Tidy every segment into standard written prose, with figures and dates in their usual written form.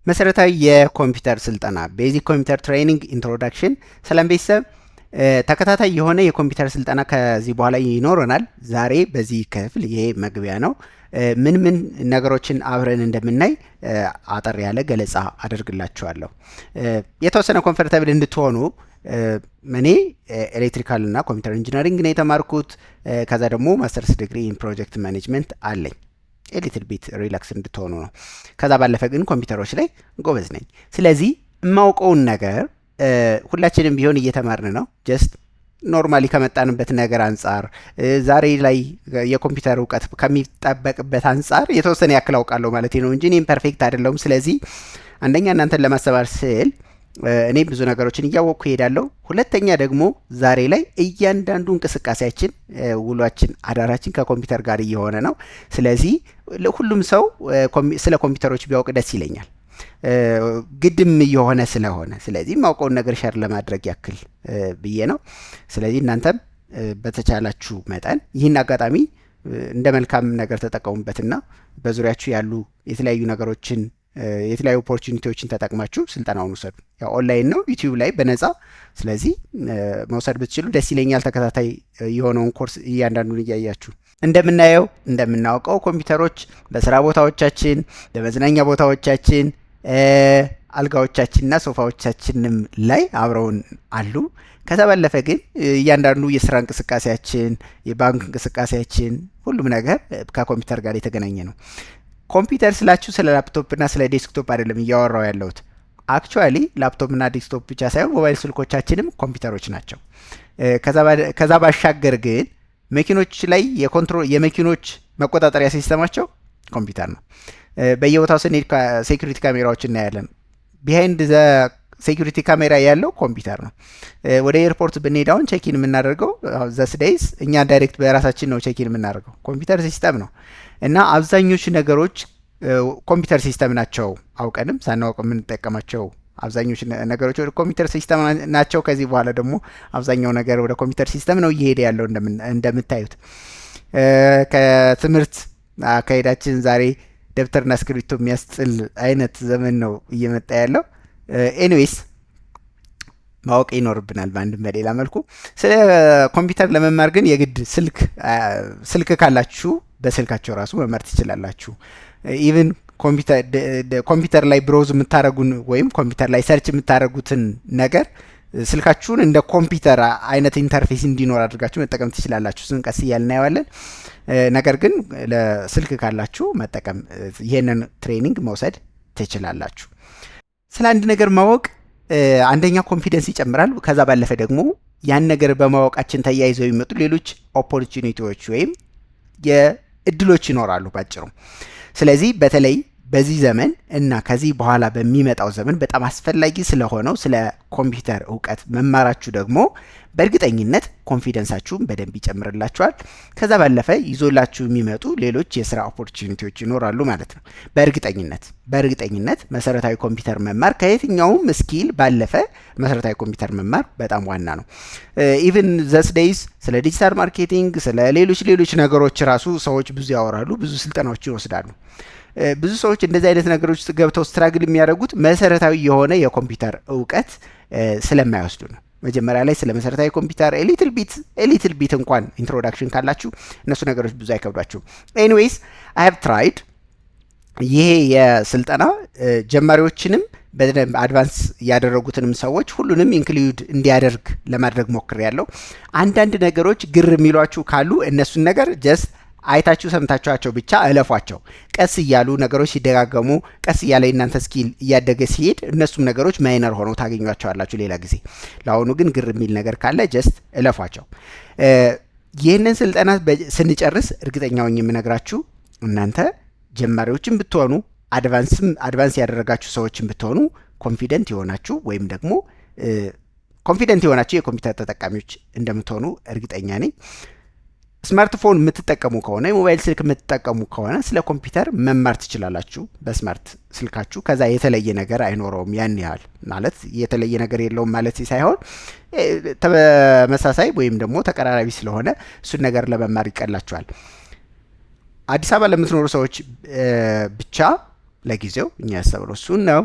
መሰረታዊ የኮምፒውተር ስልጠና ቤዚክ ኮምፒውተር ትሬኒንግ ኢንትሮዳክሽን። ሰላም ቤተሰብ፣ ተከታታይ የሆነ የኮምፒውተር ስልጠና ከዚህ በኋላ ይኖረናል። ዛሬ በዚህ ክፍል ይሄ መግቢያ ነው። ምን ምን ነገሮችን አብረን እንደምናይ አጠር ያለ ገለጻ አደርግላችኋለሁ። የተወሰነ ኮምፎርታብል እንድትሆኑ እኔ ኤሌክትሪካል እና ኮምፒውተር ኢንጂነሪንግ ነው የተማርኩት። ከዛ ደግሞ ማስተርስ ዲግሪ ኢን ፕሮጀክት ማኔጅመንት አለኝ። ኤሊትል ቢት ሪላክስ እንድትሆኑ ነው። ከዛ ባለፈ ግን ኮምፒውተሮች ላይ ጎበዝ ነኝ። ስለዚህ የማውቀውን ነገር ሁላችንም ቢሆን እየተማርን ነው። ጀስት ኖርማሊ ከመጣንበት ነገር አንጻር ዛሬ ላይ የኮምፒውተር እውቀት ከሚጠበቅበት አንጻር የተወሰነ ያክል አውቃለሁ ማለት ነው እንጂ እኔም ፐርፌክት አይደለሁም። ስለዚህ አንደኛ እናንተን ለማስተማር ስል እኔ ብዙ ነገሮችን እያወቅኩ እሄዳለሁ። ሁለተኛ ደግሞ ዛሬ ላይ እያንዳንዱ እንቅስቃሴያችን፣ ውሏችን፣ አዳራችን ከኮምፒውተር ጋር እየሆነ ነው። ስለዚህ ሁሉም ሰው ስለ ኮምፒውተሮች ቢያውቅ ደስ ይለኛል፣ ግድም እየሆነ ስለሆነ። ስለዚህ ማውቀውን ነገር ሸር ለማድረግ ያክል ብዬ ነው። ስለዚህ እናንተም በተቻላችሁ መጠን ይህን አጋጣሚ እንደ መልካም ነገር ተጠቀሙበትና በዙሪያችሁ ያሉ የተለያዩ ነገሮችን የተለያዩ ኦፖርቹኒቲዎችን ተጠቅማችሁ ስልጠናውን ውሰዱ። ያው ኦንላይን ነው፣ ዩቲዩብ ላይ በነጻ። ስለዚህ መውሰድ ብትችሉ ደስ ይለኛል። ተከታታይ የሆነውን ኮርስ እያንዳንዱን እያያችሁ እንደምናውቀው ኮምፒውተሮች በስራ ቦታዎቻችን፣ በመዝናኛ ቦታዎቻችን፣ አልጋዎቻችንና ሶፋዎቻችንም ላይ አብረውን አሉ። ከዛ ባለፈ ግን እያንዳንዱ የስራ እንቅስቃሴያችን፣ የባንክ እንቅስቃሴያችን፣ ሁሉም ነገር ከኮምፒውተር ጋር የተገናኘ ነው። ኮምፒውተር ስላችሁ ስለ ላፕቶፕ እና ስለ ዴስክቶፕ አይደለም እያወራው ያለሁት። አክቹዋሊ ላፕቶፕ እና ዴስክቶፕ ብቻ ሳይሆን ሞባይል ስልኮቻችንም ኮምፒውተሮች ናቸው። ከዛ ባሻገር ግን መኪኖች ላይ የመኪኖች መቆጣጠሪያ ሲስተማቸው ኮምፒውተር ነው። በየቦታው ስንሄድ ሴኩሪቲ ካሜራዎች እናያለን። ቢሃይንድ ዘ ሴኩሪቲ ካሜራ ያለው ኮምፒውተር ነው። ወደ ኤርፖርት ብንሄድ አሁን ቼኪን የምናደርገው ዘስዴይስ እኛ ዳይሬክት በራሳችን ነው ቼኪን የምናደርገው። ኮምፒውተር ሲስተም ነው እና አብዛኞቹ ነገሮች ኮምፒውተር ሲስተም ናቸው። አውቀንም ሳናውቅ የምንጠቀማቸው አብዛኞቹ ነገሮች ወደ ኮምፒውተር ሲስተም ናቸው። ከዚህ በኋላ ደግሞ አብዛኛው ነገር ወደ ኮምፒውተር ሲስተም ነው እየሄደ ያለው እንደምታዩት። ከትምህርት አካሄዳችን ዛሬ ደብተርና እስክሪብቶ የሚያስጥል አይነት ዘመን ነው እየመጣ ያለው። ኤኒዌይስ ማወቅ ይኖርብናል በአንድም በሌላ መልኩ። ስለ ኮምፒውተር ለመማር ግን የግድ ስልክ ካላችሁ በስልካቸው ራሱ መማር ትችላላችሁ። ኢቭን ኮምፒውተር ላይ ብሮዝ የምታደረጉን ወይም ኮምፒውተር ላይ ሰርች የምታደረጉትን ነገር ስልካችሁን እንደ ኮምፒውተር አይነት ኢንተርፌስ እንዲኖር አድርጋችሁ መጠቀም ትችላላችሁ። እሱን ቀስ እያልን እናየዋለን። ነገር ግን ለስልክ ካላችሁ መጠቀም ይሄንን ትሬኒንግ መውሰድ ትችላላችሁ። ስለ አንድ ነገር ማወቅ አንደኛ ኮንፊደንስ ይጨምራል። ከዛ ባለፈ ደግሞ ያን ነገር በማወቃችን ተያይዘው የሚመጡ ሌሎች ኦፖርቹኒቲዎች ወይም የእድሎች ይኖራሉ ባጭሩ። ስለዚህ በተለይ በዚህ ዘመን እና ከዚህ በኋላ በሚመጣው ዘመን በጣም አስፈላጊ ስለሆነው ስለ ኮምፒውተር እውቀት መማራችሁ ደግሞ በእርግጠኝነት ኮንፊደንሳችሁን በደንብ ይጨምርላችኋል። ከዛ ባለፈ ይዞላችሁ የሚመጡ ሌሎች የስራ ኦፖርቹኒቲዎች ይኖራሉ ማለት ነው። በእርግጠኝነት መሰረታዊ ኮምፒውተር መማር ከየትኛውም ስኪል ባለፈ መሰረታዊ ኮምፒውተር መማር በጣም ዋና ነው። ኢቭን ዘስ ዴይዝ ስለ ዲጂታል ማርኬቲንግ፣ ስለ ሌሎች ነገሮች ራሱ ሰዎች ብዙ ያወራሉ፣ ብዙ ስልጠናዎችን ይወስዳሉ። ብዙ ሰዎች እንደዚህ አይነት ነገሮች ውስጥ ገብተው ስትራግል የሚያደርጉት መሰረታዊ የሆነ የኮምፒውተር እውቀት ስለማይወስዱ ነው። መጀመሪያ ላይ ስለ መሰረታዊ ኮምፒውተር ኤሊትል ቢት እንኳን ኢንትሮዳክሽን ካላችሁ እነሱ ነገሮች ብዙ አይከብዷችሁም። ኤኒዌይስ አይ ሃቭ ትራይድ ይሄ የስልጠና ጀማሪዎችንም በደንብ አድቫንስ ያደረጉትንም ሰዎች ሁሉንም ኢንክሉድ እንዲያደርግ ለማድረግ ሞክሬያለሁ። አንዳንድ ነገሮች ግር የሚሏችሁ ካሉ እነሱን ነገር ጀስት አይታችሁ ሰምታችኋቸው ብቻ እለፏቸው። ቀስ እያሉ ነገሮች ሲደጋገሙ ቀስ እያለ እናንተ ስኪል እያደገ ሲሄድ እነሱም ነገሮች ማይነር ሆነው ታገኟቸዋላችሁ ሌላ ጊዜ። ለአሁኑ ግን ግር የሚል ነገር ካለ ጀስት እለፏቸው። ይህንን ስልጠና ስንጨርስ እርግጠኛውን የምነግራችሁ እናንተ ጀማሪዎችን ብትሆኑ አድቫንስ ያደረጋችሁ ሰዎችን ብትሆኑ ኮንፊደንት የሆናችሁ ወይም ደግሞ ኮንፊደንት የሆናችሁ የኮምፒውተር ተጠቃሚዎች እንደምትሆኑ እርግጠኛ ነኝ። ስማርትፎን የምትጠቀሙ ከሆነ የሞባይል ስልክ የምትጠቀሙ ከሆነ ስለ ኮምፒውተር መማር ትችላላችሁ በስማርት ስልካችሁ። ከዛ የተለየ ነገር አይኖረውም። ያን ያህል ማለት የተለየ ነገር የለውም ማለት ሳይሆን ተመሳሳይ ወይም ደግሞ ተቀራራቢ ስለሆነ እሱን ነገር ለመማር ይቀላችኋል። አዲስ አበባ ለምትኖሩ ሰዎች ብቻ ለጊዜው እኛ ያሰብነው እሱን ነው።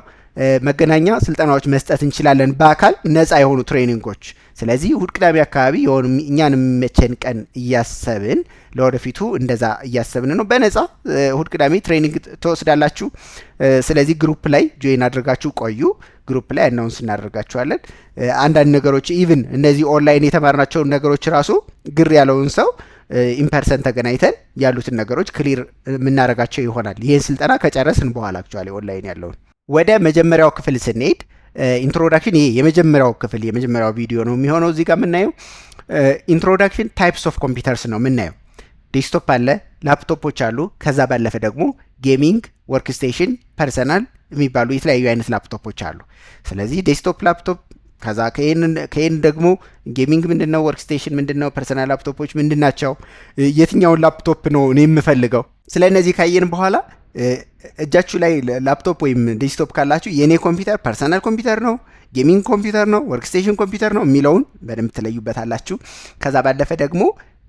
መገናኛ ስልጠናዎች መስጠት እንችላለን፣ በአካል ነፃ የሆኑ ትሬኒንጎች። ስለዚህ እሁድ ቅዳሜ አካባቢ የሆኑ እኛን የሚመቸን ቀን እያሰብን ለወደፊቱ እንደዛ እያሰብን ነው። በነፃ እሁድ ቅዳሜ ትሬኒንግ ትወስዳላችሁ። ስለዚህ ግሩፕ ላይ ጆይን አድርጋችሁ ቆዩ። ግሩፕ ላይ አናውንስ እናደርጋችኋለን። አንዳንድ ነገሮች ኢቭን እነዚህ ኦንላይን የተማርናቸውን ነገሮች ራሱ ግር ያለውን ሰው ኢምፐርሰን ተገናኝተን ያሉትን ነገሮች ክሊር የምናደርጋቸው ይሆናል። ይህን ስልጠና ከጨረስን በኋላ አክቹዋሊ ኦንላይን ያለውን ወደ መጀመሪያው ክፍል ስንሄድ ኢንትሮዳክሽን፣ ይሄ የመጀመሪያው ክፍል የመጀመሪያው ቪዲዮ ነው የሚሆነው። እዚህ ጋር የምናየው ኢንትሮዳክሽን ታይፕስ ኦፍ ኮምፒውተርስ ነው የምናየው። ዴስክቶፕ አለ፣ ላፕቶፖች አሉ። ከዛ ባለፈ ደግሞ ጌሚንግ፣ ወርክ ስቴሽን፣ ፐርሰናል የሚባሉ የተለያዩ አይነት ላፕቶፖች አሉ። ስለዚህ ዴስክቶፕ ላፕቶፕ፣ ከዛ ከይህን ደግሞ ጌሚንግ ምንድነው፣ ወርክ ስቴሽን ምንድነው፣ ፐርሰናል ላፕቶፖች ምንድናቸው፣ የትኛውን ላፕቶፕ ነው እኔ የምፈልገው። ስለ እነዚህ ካየን በኋላ እጃችሁ ላይ ላፕቶፕ ወይም ዴስክቶፕ ካላችሁ የኔ ኮምፒውተር ፐርሰናል ኮምፒውተር ነው፣ ጌሚንግ ኮምፒውተር ነው፣ ወርክ ስቴሽን ኮምፒውተር ነው የሚለውን በደንብ ትለዩበታላችሁ። ከዛ ባለፈ ደግሞ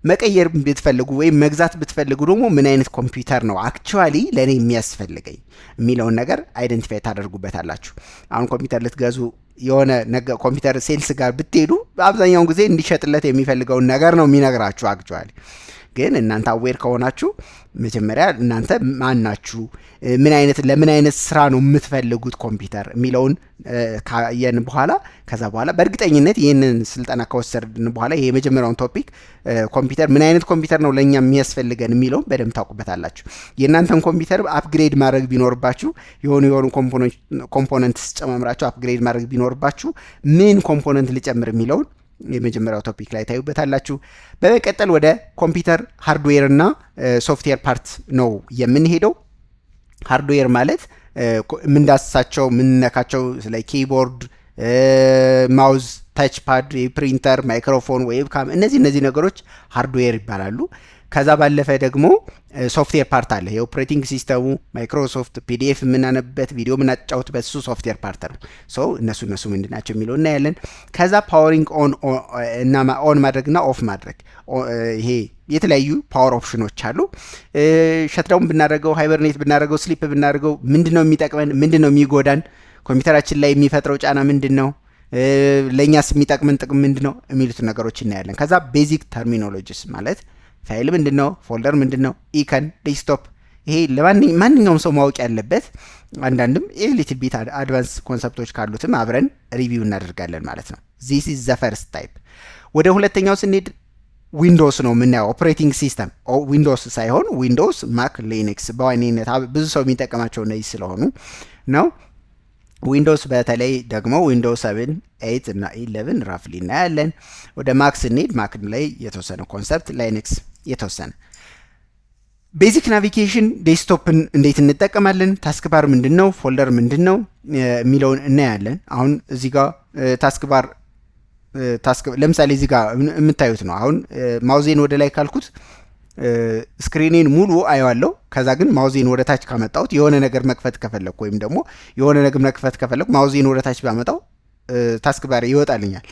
መቀየር ብትፈልጉ ወይም መግዛት ብትፈልጉ ደግሞ ምን አይነት ኮምፒውተር ነው አክቹዋሊ ለእኔ የሚያስፈልገኝ የሚለውን ነገር አይደንቲፋይ ታደርጉበታላችሁ። አሁን ኮምፒውተር ልትገዙ የሆነ ኮምፒውተር ሴልስ ጋር ብትሄዱ በአብዛኛውን ጊዜ እንዲሸጥለት የሚፈልገውን ነገር ነው የሚነግራችሁ አክቹዋሊ። ግን እናንተ አዌር ከሆናችሁ መጀመሪያ እናንተ ማን ናችሁ፣ ለምን አይነት ስራ ነው የምትፈልጉት ኮምፒውተር የሚለውን ካየን በኋላ ከዛ በኋላ በእርግጠኝነት ይህንን ስልጠና ከወሰድን በኋላ ይሄ የመጀመሪያውን ቶፒክ ኮምፒውተር ምን አይነት ኮምፒውተር ነው ለእኛ የሚያስፈልገን የሚለውን በደንብ ታውቁበታላችሁ። የእናንተን ኮምፒውተር አፕግሬድ ማድረግ ቢኖርባችሁ የሆኑ ኮምፖነንትስ ጨማምራችሁ አፕግሬድ ማድረግ ቢኖርባችሁ ምን ኮምፖነንት ልጨምር የሚለውን የመጀመሪያው ቶፒክ ላይ ታዩበታላችሁ። በመቀጠል ወደ ኮምፒውተር ሃርድዌር እና ሶፍትዌር ፓርት ነው የምንሄደው። ሃርድዌር ማለት የምንዳስሳቸው የምንነካቸው ስለ ኪቦርድ፣ ማውዝ፣ ታች ፓድ፣ ፕሪንተር፣ ማይክሮፎን፣ ዌብካም እነዚህ ነገሮች ሃርድዌር ይባላሉ። ከዛ ባለፈ ደግሞ ሶፍትዌር ፓርት አለ። የኦፕሬቲንግ ሲስተሙ ማይክሮሶፍት፣ ፒዲኤፍ የምናነብበት፣ ቪዲዮ የምናጫውትበት እሱ ሶፍትዌር ፓርት ነው። እነሱ ምንድናቸው የሚለው እናያለን። ከዛ ፓወሪንግ ኦን ማድረግና ኦፍ ማድረግ፣ ይሄ የተለያዩ ፓወር ኦፕሽኖች አሉ። ሸትዳውን ብናደርገው፣ ሃይበርኔት ብናደርገው፣ ስሊፕ ብናደርገው ምንድነው የሚጠቅመን፣ ምንድነው የሚጎዳን፣ ኮምፒውተራችን ላይ የሚፈጥረው ጫና ምንድነው፣ ለእኛስ የሚጠቅመን ጥቅም ምንድነው የሚሉትን ነገሮች እናያለን። ከዛ ቤዚክ ተርሚኖሎጂስ ማለት ፋይል ምንድነው፣ ፎልደር ምንድነው፣ ኢከን፣ ዴስክቶፕ፣ ይሄ ለማንኛውም ሰው ማወቅ ያለበት አንዳንድም ሊትል ቢት አድቫንስ ኮንሰፕቶች ካሉትም አብረን ሪቪው እናደርጋለን ማለት ነው። ዚስ ኢዝ ዘ ፈርስት ታይፕ። ወደ ሁለተኛው ስንሄድ ዊንዶውስ ነው የምናየው። ኦፕሬቲንግ ሲስተም ዊንዶውስ ሳይሆን ዊንዶውስ፣ ማክ፣ ሊነክስ በዋነኝነት ብዙ ሰው የሚጠቀማቸው እነዚህ ስለሆኑ ነው። ዊንዶውስ በተለይ ደግሞ ዊንዶውስ 7፣ 8 እና 11 ራፍሊ እናያለን። ወደ ማክ ስንሄድ ማክ ላይ የተወሰነ ኮንሰፕት፣ ላይነክስ የተወሰነ ቤዚክ ናቪጌሽን፣ ዴስክቶፕን እንዴት እንጠቀማለን፣ ታስክባር ምንድነው፣ ፎልደር ምንድነው የሚለውን እናያለን። አሁን እዚህ ጋር ታስክባር ለምሳሌ እዚህ ጋር የምታዩት ነው። አሁን ማውዜን ወደ ላይ ካልኩት ስክሪኔን ሙሉ አየዋለሁ። ከዛ ግን ማውዜን ወደ ታች ካመጣሁት የሆነ ነገር መክፈት ከፈለኩ ወይም ደግሞ የሆነ ነገር መክፈት ከፈለኩ ማውዜን ወደ ታች ባመጣው ታስክ ባር ይወጣልኛል።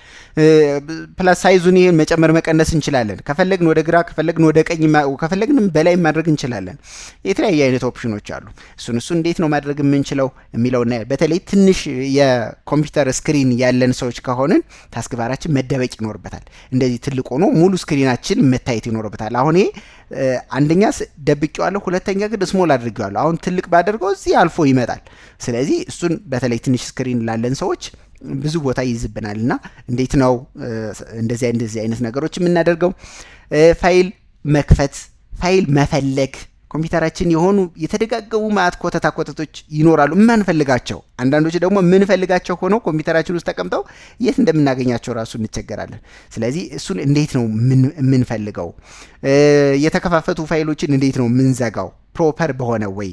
ፕላስ ሳይዙን ይሄን መጨመር መቀነስ እንችላለን። ከፈለግን ወደ ግራ፣ ከፈለግን ወደ ቀኝ፣ ከፈለግንም በላይ ማድረግ እንችላለን። የተለያየ አይነት ኦፕሽኖች አሉ። እሱ እንዴት ነው ማድረግ የምንችለው የሚለውና በተለይ ትንሽ የኮምፒውተር ስክሪን ያለን ሰዎች ከሆነን ታስክ ባራችን መደበቅ ይኖርበታል። እንደዚህ ትልቅ ሆኖ ሙሉ ስክሪናችን መታየት ይኖርበታል። አሁን ይሄ አንደኛ ደብቄዋለሁ፣ ሁለተኛ ግን ስሞል አድርጌዋለሁ። አሁን ትልቅ ባደርገው እዚህ አልፎ ይመጣል። ስለዚህ እሱን በተለይ ትንሽ ስክሪን ላለን ሰዎች ብዙ ቦታ ይይዝብናል እና እንዴት ነው እንደዚህ አይነት ነገሮች የምናደርገው? ፋይል መክፈት፣ ፋይል መፈለግ። ኮምፒውተራችን የሆኑ የተደጋገሙ ማዕት ኮተቶች ይኖራሉ የማንፈልጋቸው። አንዳንዶች ደግሞ የምንፈልጋቸው ሆነው ኮምፒውተራችን ውስጥ ተቀምጠው የት እንደምናገኛቸው ራሱ እንቸገራለን። ስለዚህ እሱን እንዴት ነው የምንፈልገው? የተከፋፈቱ ፋይሎችን እንዴት ነው የምንዘጋው ፕሮፐር በሆነ ወይ?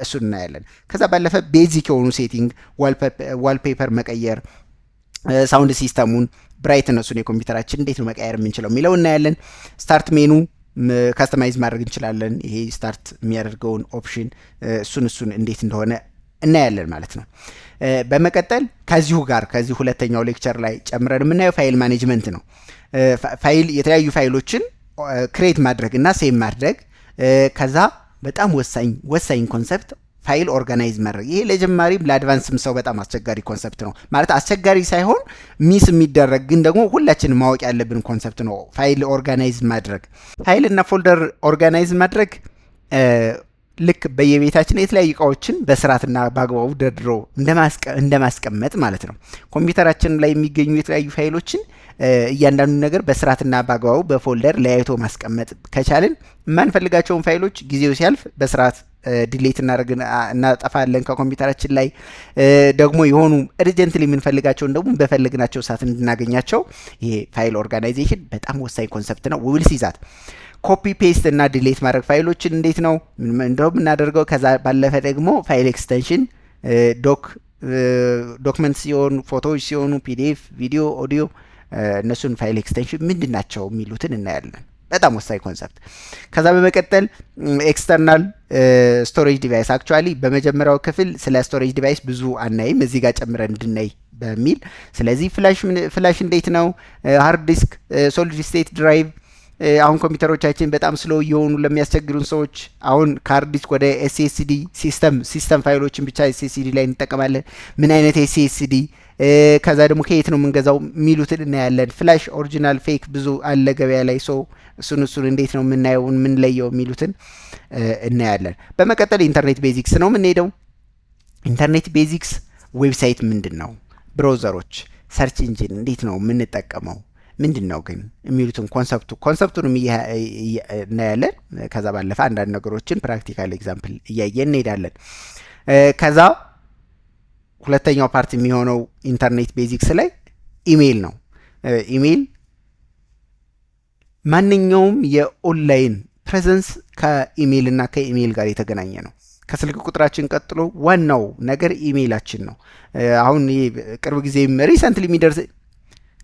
እሱን እናያለን። ከዛ ባለፈ ቤዚክ የሆኑ ሴቲንግ፣ ዋልፔፐር መቀየር፣ ሳውንድ ሲስተሙን፣ ብራይትነሱን የኮምፒውተራችን እንዴት ነው መቀየር የምንችለው የሚለው እናያለን። ስታርት ሜኑ ካስተማይዝ ማድረግ እንችላለን። ይሄ ስታርት የሚያደርገውን ኦፕሽን እሱን እንዴት እንደሆነ እናያለን ማለት ነው። በመቀጠል ከዚህ ሁለተኛው ሌክቸር ላይ ጨምረን የምናየው ፋይል ማኔጅመንት ነው። የተለያዩ ፋይሎችን ክሬት ማድረግ እና ሴቭ ማድረግ። ከዛ በጣም ወሳኝ ኮንሰፕት ፋይል ኦርጋናይዝ ማድረግ። ይሄ ለጀማሪም ለአድቫንስም ሰው በጣም አስቸጋሪ ኮንሰፕት ነው። ማለት አስቸጋሪ ሳይሆን ሚስ የሚደረግ ግን ደግሞ ሁላችንም ማወቅ ያለብን ኮንሰፕት ነው። ፋይል ኦርጋናይዝ ማድረግ፣ ፋይል እና ፎልደር ኦርጋናይዝ ማድረግ ልክ በየቤታችን የተለያዩ እቃዎችን በስርዓትና በአግባቡ ደርድሮ እንደማስቀመጥ ማለት ነው። ኮምፒውተራችን ላይ የሚገኙ የተለያዩ ፋይሎችን እያንዳንዱ ነገር በስርዓትና በአግባቡ በፎልደር ለያይቶ ማስቀመጥ ከቻልን የማንፈልጋቸውን ፋይሎች ጊዜው ሲያልፍ በስርዓት ዲሌት እናጠፋለን ከኮምፒውተራችን ላይ። ደግሞ የሆኑ እርጀንትሊ የምንፈልጋቸውን ደግሞ በፈለግናቸው ሰዓት እንድናገኛቸው ይሄ ፋይል ኦርጋናይዜሽን በጣም ወሳኝ ኮንሰፕት ነው። ዊል ሲዛት ኮፒ ፔስት እና ዲሌት ማድረግ ፋይሎችን እንዴት ነው እንደው የምናደርገው። ከዛ ባለፈ ደግሞ ፋይል ኤክስቴንሽን ዶክመንት ሲሆኑ፣ ፎቶዎች ሲሆኑ፣ ፒዲኤፍ፣ ቪዲዮ፣ ኦዲዮ እነሱን ፋይል ኤክስቴንሽን ምንድን ናቸው የሚሉትን እናያለን። በጣም ወሳኝ ኮንሰፕት። ከዛ በመቀጠል ኤክስተርናል ስቶሬጅ ዲቫይስ። አክቹዋሊ በመጀመሪያው ክፍል ስለ ስቶሬጅ ዲቫይስ ብዙ አናይም፣ እዚህ ጋር ጨምረን እንድናይ በሚል። ስለዚህ ፍላሽ እንዴት ነው፣ ሃርድ ዲስክ፣ ሶሊድ ስቴት ድራይቭ። አሁን ኮምፒውተሮቻችን በጣም ስሎ እየሆኑ ለሚያስቸግሩን ሰዎች አሁን ከሃርድ ዲስክ ወደ ኤስኤስዲ ሲስተም ፋይሎችን ብቻ ኤስኤስዲ ላይ እንጠቀማለን። ምን አይነት ኤስኤስዲ፣ ከዛ ደግሞ ከየት ነው የምንገዛው የሚሉትን እናያለን። ፍላሽ ኦሪጂናል ፌክ ብዙ አለ ገበያ ላይ። እሱን እንዴት ነው የምናየው የምንለየው የሚሉትን እናያለን። በመቀጠል ኢንተርኔት ቤዚክስ ነው የምንሄደው። ኢንተርኔት ቤዚክስ ዌብሳይት ምንድን ነው፣ ብራውዘሮች፣ ሰርች ኢንጂን እንዴት ነው የምንጠቀመው፣ ምንድን ነው ግን የሚሉትን ኮንሰፕቱንም እናያለን። ከዛ ባለፈ አንዳንድ ነገሮችን ፕራክቲካል ኤግዛምፕል እያየን እንሄዳለን። ከዛ ሁለተኛው ፓርት የሚሆነው ኢንተርኔት ቤዚክስ ላይ ኢሜይል ነው። ኢሜይል ማንኛውም የኦንላይን ፕሬዘንስ ከኢሜይል እና ከኢሜይል ጋር የተገናኘ ነው። ከስልክ ቁጥራችን ቀጥሎ ዋናው ነገር ኢሜይላችን ነው። አሁን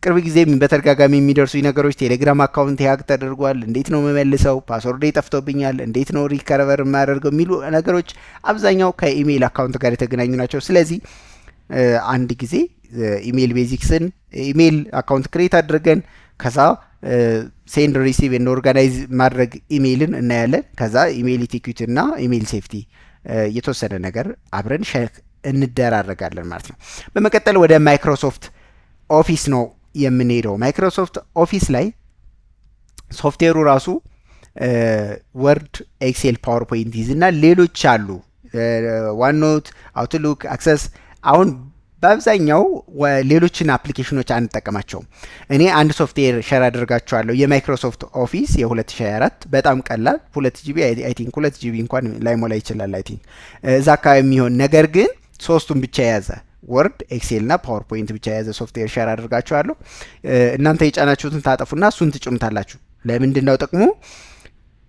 ቅርብ ጊዜም በተደጋጋሚ የሚደርሱ ነገሮች ቴሌግራም አካውንት ሀክ ተደርጓል፣ እንዴት ነው የምመልሰው፣ ፓስወርዴ ጠፍቶብኛል፣ እንዴት ነው ሪከቨር የማደርገው የሚሉ ነገሮች አብዛኛው ከኢሜይል አካውንት ጋር የተገናኙ ናቸው። ስለዚህ አንድ ጊዜ ኢሜይል ቤዚክስን ኢሜይል አካውንት ክሬት አድርገን ከዛ ሴንድ ሪሲቭ እና ኦርጋናይዝ ማድረግ ኢሜይልን እናያለን። ከዛ ኢሜይል ኢቲኩቲ እና ኢሜይል ሴፍቲ የተወሰነ ነገር አብረን ሼር እንደራረጋለን ማለት ነው። በመቀጠል ወደ ማይክሮሶፍት ኦፊስ ነው የምንሄደው። ማይክሮሶፍት ኦፊስ ላይ ሶፍትዌሩ ራሱ ወርድ፣ ኤክሴል፣ ፓወርፖይንት ይዝ እና ሌሎች አሉ። ዋንኖት፣ አውትሉክ፣ አክሰስ። አሁን በአብዛኛው ሌሎችን አፕሊኬሽኖች አንጠቀማቸውም። እኔ አንድ ሶፍትዌር ሸር አድርጋቸዋለሁ። የማይክሮሶፍት ኦፊስ የ2024 በጣም ቀላል 2 ጂቢ አይ ቲንክ 2 ጂቢ እንኳን ላይሞላ ይችላል አይ ቲንክ እዛ አካባቢ የሚሆን ነገር ግን ሶስቱን ብቻ የያዘ ወርድ፣ ኤክሴል እና ፓወርፖይንት ብቻ የያዘ ሶፍትዌር ሼር አድርጋችኋለሁ። እናንተ የጫናችሁትን ታጠፉና እሱን ትጭኑታላችሁ። ለምንድን ነው ጥቅሙ?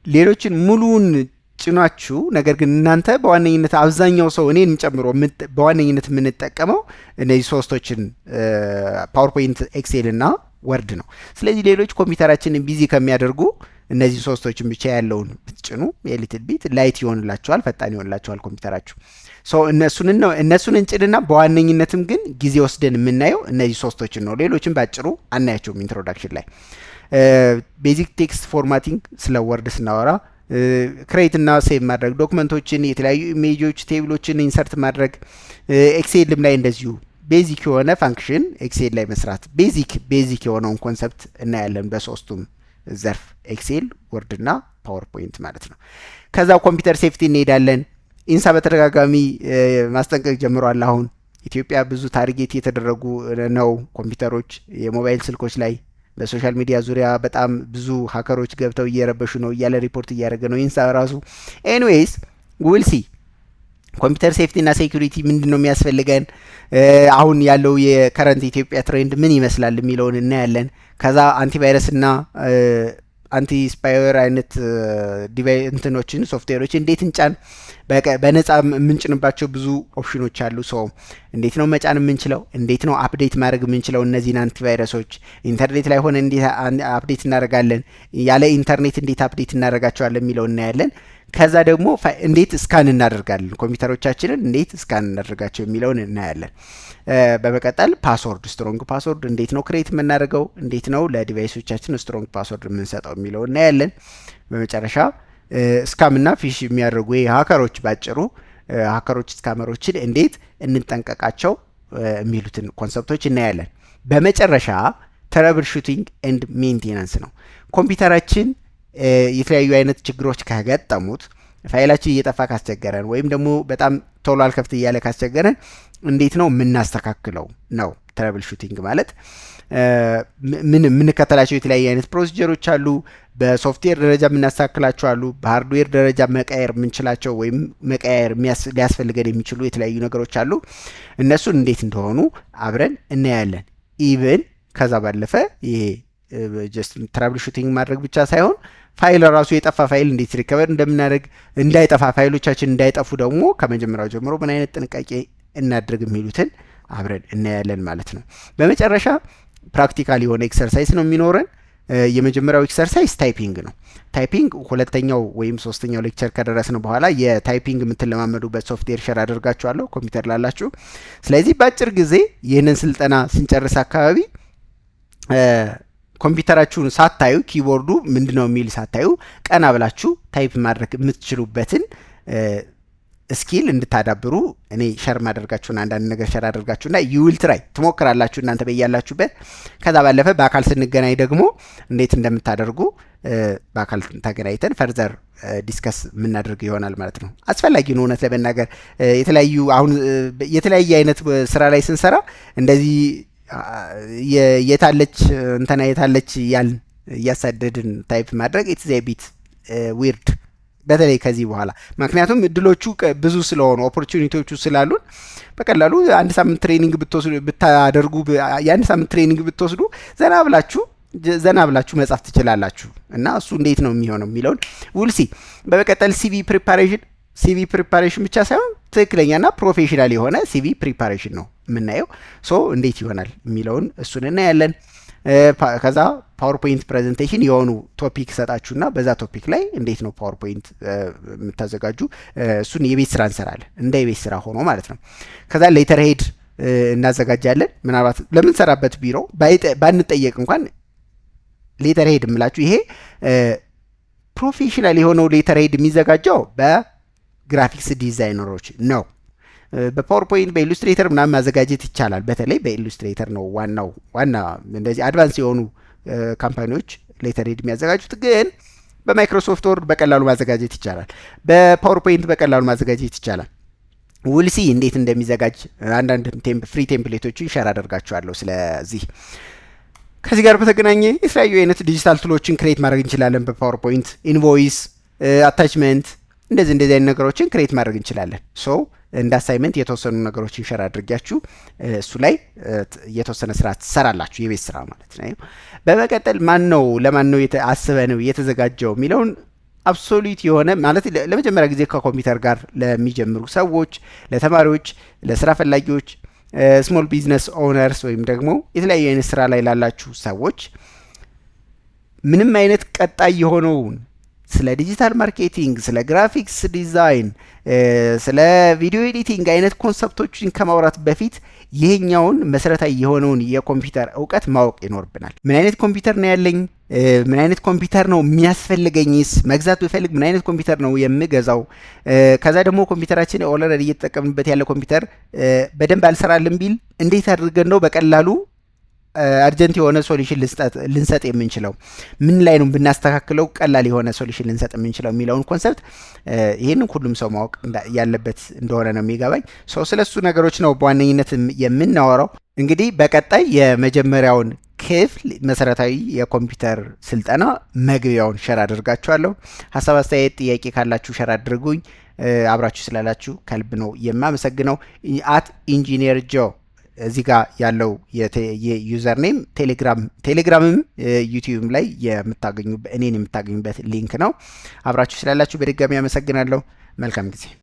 ሌሎችን ሙሉውን ጭናችሁ፣ ነገር ግን እናንተ በዋነኝነት አብዛኛው ሰው እኔን ጨምሮ በዋነኝነት የምንጠቀመው እነዚህ ሶስቶችን ፓወርፖይንት፣ ኤክሴል እና ወርድ ነው። ስለዚህ ሌሎች ኮምፒውተራችንን ቢዚ ከሚያደርጉ እነዚህ ሶስቶችን ብቻ ያለውን ብትጭኑ የሊትል ቢት ላይት ይሆንላችኋል፣ ፈጣን ይሆንላችኋል ኮምፒውተራችሁ። እነሱን እንጭንና በዋነኝነትም ግን ጊዜ ወስደን የምናየው እነዚህ ሶስቶችን ነው። ሌሎችን ባጭሩ አናያቸውም። ኢንትሮዳክሽን ላይ ቤዚክ ቴክስት ፎርማቲንግ ስለ ወርድ ስናወራ ክሬት እና ሴቭ ማድረግ፣ ዶክመንቶችን፣ የተለያዩ ኢሜጆች፣ ቴብሎችን ኢንሰርት ማድረግ፣ ኤክሴልም ላይ እንደዚሁ ቤዚክ የሆነ ፋንክሽን ኤክሴል ላይ መስራት፣ ቤዚክ የሆነውን ኮንሰፕት እናያለን በሶስቱም ዘርፍ ኤክሴል፣ ወርድ እና ፓወርፖይንት ማለት ነው። ከዛ ኮምፒውተር ሴፍቲ እንሄዳለን። ኢንሳ በተደጋጋሚ ማስጠንቀቅ ጀምሯል። አሁን ኢትዮጵያ ብዙ ታርጌት የተደረጉ ነው ኮምፒውተሮች፣ የሞባይል ስልኮች ላይ በሶሻል ሚዲያ ዙሪያ በጣም ብዙ ሀከሮች ገብተው እየረበሹ ነው እያለ ሪፖርት እያደረገ ነው ኢንሳ ራሱ። ኤኒዌይስ ዊል ሲ ኮምፒውተር ሴፍቲ እና ሴኩሪቲ ምንድን ነው የሚያስፈልገን፣ አሁን ያለው የከረንት ኢትዮጵያ ትሬንድ ምን ይመስላል የሚለውን እናያለን። ከዛ አንቲቫይረስ እና አንቲ ስፓይዌር አይነት እንትኖችን ሶፍትዌሮች እንዴት እንጫን፣ በነጻ የምንጭንባቸው ብዙ ኦፕሽኖች አሉ። ሰው እንዴት ነው መጫን የምንችለው፣ እንዴት ነው አፕዴት ማድረግ የምንችለው እነዚህን አንቲቫይረሶች፣ ኢንተርኔት ላይ ሆነ እንዴት አፕዴት እናደርጋለን፣ ያለ ኢንተርኔት እንዴት አፕዴት እናደርጋቸዋለን የሚለው እናያለን። ከዛ ደግሞ እንዴት ስካን እናደርጋለን ኮምፒውተሮቻችንን እንዴት ስካን እናደርጋቸው የሚለውን እናያለን። በመቀጠል ፓስወርድ፣ ስትሮንግ ፓስወርድ እንዴት ነው ክሬት የምናደርገው፣ እንዴት ነው ለዲቫይሶቻችን ስትሮንግ ፓስወርድ የምንሰጠው የሚለው እናያለን። በመጨረሻ ስካም እና ፊሽ የሚያደርጉ ሀከሮች ባጭሩ ሀከሮች ስካመሮችን እንዴት እንጠንቀቃቸው የሚሉትን ኮንሰፕቶች እናያለን። በመጨረሻ ትረብል ሹቲንግ ኤንድ ሜንቴናንስ ነው። ኮምፒውተራችን የተለያዩ አይነት ችግሮች ከገጠሙት ፋይላችን እየጠፋ ካስቸገረን ወይም ደግሞ በጣም ቶሎ አልከፍት እያለ ካስቸገረን እንዴት ነው የምናስተካክለው ነው ትረብል ሹቲንግ ማለት። ምን የምንከተላቸው የተለያዩ አይነት ፕሮሲጀሮች አሉ። በሶፍትዌር ደረጃ የምናስተካክላቸው አሉ። በሃርድዌር ደረጃ መቀየር የምንችላቸው ወይም መቀየር ሊያስፈልገን የሚችሉ የተለያዩ ነገሮች አሉ። እነሱን እንዴት እንደሆኑ አብረን እናያለን። ኢቭን ከዛ ባለፈ ይሄ ጀስት ትራብል ሹቲንግ ማድረግ ብቻ ሳይሆን ፋይል ራሱ የጠፋ ፋይል እንዴት ሪከቨር እንደምናደርግ፣ እንዳይጠፋ ፋይሎቻችን እንዳይጠፉ ደግሞ ከመጀመሪያው ጀምሮ ምን አይነት ጥንቃቄ እናድርግ የሚሉትን አብረን እናያለን ማለት ነው። በመጨረሻ ፕራክቲካል የሆነ ኤክሰርሳይዝ ነው የሚኖረን። የመጀመሪያው ኤክሰርሳይዝ ታይፒንግ ነው። ታይፒንግ ሁለተኛው ወይም ሶስተኛው ሌክቸር ከደረስን በኋላ የታይፒንግ የምትለማመዱበት ሶፍትዌር ሼር አድርጋችኋለሁ ኮምፒውተር ላላችሁ። ስለዚህ በአጭር ጊዜ ይህንን ስልጠና ስንጨርስ አካባቢ ኮምፒውተራችሁን ሳታዩ ኪቦርዱ ምንድነው የሚል ሳታዩ ቀና ብላችሁ ታይፕ ማድረግ የምትችሉበትን ስኪል እንድታዳብሩ እኔ ሸር ማደርጋችሁና አንዳንድ ነገር ሸር አደርጋችሁና ዩዊል ትራይ ትሞክራላችሁ እናንተ በያላችሁበት። ከዛ ባለፈ በአካል ስንገናኝ ደግሞ እንዴት እንደምታደርጉ በአካል ተገናኝተን ፈርዘር ዲስከስ የምናደርግ ይሆናል ማለት ነው። አስፈላጊ ነው እውነት ለመናገር የተለያየ አይነት ስራ ላይ ስንሰራ እንደዚህ የታለች እንተና የታለች ያልን እያሳደድን ታይፕ ማድረግ ኢትስ ኤ ቢት ዊርድ በተለይ ከዚህ በኋላ ምክንያቱም እድሎቹ ብዙ ስለሆኑ ኦፖርቹኒቲዎቹ ስላሉን በቀላሉ አንድ ሳምንት ትሬኒንግ ብታደርጉ የአንድ ሳምንት ትሬኒንግ ብትወስዱ ዘና ብላችሁ መጻፍ ትችላላችሁ። እና እሱ እንዴት ነው የሚሆነው የሚለውን ውልሲ በመቀጠል ሲቪ ፕሪፓሬሽን ብቻ ሳይሆን ትክክለኛና ፕሮፌሽናል የሆነ ሲቪ ፕሪፓሬሽን ነው የምናየው። ሶ እንዴት ይሆናል የሚለውን እሱን እናያለን። ከዛ ፓወርፖይንት ፕሬዘንቴሽን የሆኑ ቶፒክ ሰጣችሁና በዛ ቶፒክ ላይ እንዴት ነው ፓወርፖይንት የምታዘጋጁ እሱን የቤት ስራ እንሰራለን፣ እንደ የቤት ስራ ሆኖ ማለት ነው። ከዛ ሌተር ሄድ እናዘጋጃለን። ምናልባት ለምንሰራበት ቢሮ ባንጠየቅ እንኳን ሌተር ሄድ የምላችሁ ይሄ ፕሮፌሽናል የሆነው ሌተር ሄድ የሚዘጋጀው በግራፊክስ ዲዛይነሮች ነው። በፓወርፖይንት በኢሉስትሬተር ምናምን ማዘጋጀት ይቻላል። በተለይ በኢሉስትሬተር ነው ዋና እንደዚህ አድቫንስ የሆኑ ካምፓኒዎች ሌተር ሄድ የሚያዘጋጁት። ግን በማይክሮሶፍት ወርድ በቀላሉ ማዘጋጀት ይቻላል። በፓወርፖይንት በቀላሉ ማዘጋጀት ይቻላል። ውልሲ እንዴት እንደሚዘጋጅ አንዳንድ ፍሪ ቴምፕሌቶችን ሸር አደርጋችኋለሁ። ስለዚህ ከዚህ ጋር በተገናኘ የተለያዩ አይነት ዲጂታል ቱሎችን ክሬት ማድረግ እንችላለን በፓወርፖይንት ኢንቮይስ፣ አታችመንት እንደዚህ አይነት ነገሮችን ክሬት ማድረግ እንችላለን። ሶ እንደ አሳይመንት የተወሰኑ ነገሮችን ሸር አድርጊያችሁ እሱ ላይ የተወሰነ ስራ ትሰራላችሁ፣ የቤት ስራ ማለት ነው። በመቀጠል ለማን ነው አስበነው የተዘጋጀው የሚለውን አብሶሉት የሆነ ማለት ለመጀመሪያ ጊዜ ከኮምፒውተር ጋር ለሚጀምሩ ሰዎች፣ ለተማሪዎች፣ ለስራ ፈላጊዎች፣ ስሞል ቢዝነስ ኦነርስ ወይም ደግሞ የተለያዩ አይነት ስራ ላይ ላላችሁ ሰዎች ምንም አይነት ቀጣይ የሆነውን ስለ ዲጂታል ማርኬቲንግ፣ ስለ ግራፊክስ ዲዛይን፣ ስለ ቪዲዮ ኤዲቲንግ አይነት ኮንሰፕቶችን ከማውራት በፊት ይሄኛውን መሰረታዊ የሆነውን የኮምፒውተር እውቀት ማወቅ ይኖርብናል። ምን አይነት ኮምፒውተር ነው ያለኝ? ምን አይነት ኮምፒውተር ነው የሚያስፈልገኝስ? መግዛት ብፈልግ ምን አይነት ኮምፒውተር ነው የምገዛው? ከዛ ደግሞ ኮምፒውተራችን ኦልሬዲ እየተጠቀምንበት ያለ ኮምፒውተር በደንብ አልሰራልን ቢል እንዴት አድርገን ነው በቀላሉ አርጀንት የሆነ ሶሉሽን ልንሰጥ የምንችለው? ምን ላይ ነው ብናስተካክለው ቀላል የሆነ ሶሉሽን ልንሰጥ የምንችለው የሚለውን ኮንሰፕት ይህንን ሁሉም ሰው ማወቅ ያለበት እንደሆነ ነው የሚገባኝ። ስለሱ ነገሮች ነው በዋነኝነት የምናወራው። እንግዲህ በቀጣይ የመጀመሪያውን ክፍል መሰረታዊ የኮምፒውተር ስልጠና መግቢያውን ሸር አድርጋችኋለሁ። ሀሳብ አስተያየት፣ ጥያቄ ካላችሁ ሸር አድርጉኝ። አብራችሁ ስላላችሁ ከልብ ነው የማመሰግነው። ኢንጂነር ጆ እዚህ ጋር ያለው የዩዘር ኔም ቴሌግራምም ዩቲዩብም ላይ እኔን የምታገኙበት ሊንክ ነው። አብራችሁ ስላላችሁ በድጋሚ አመሰግናለሁ። መልካም ጊዜ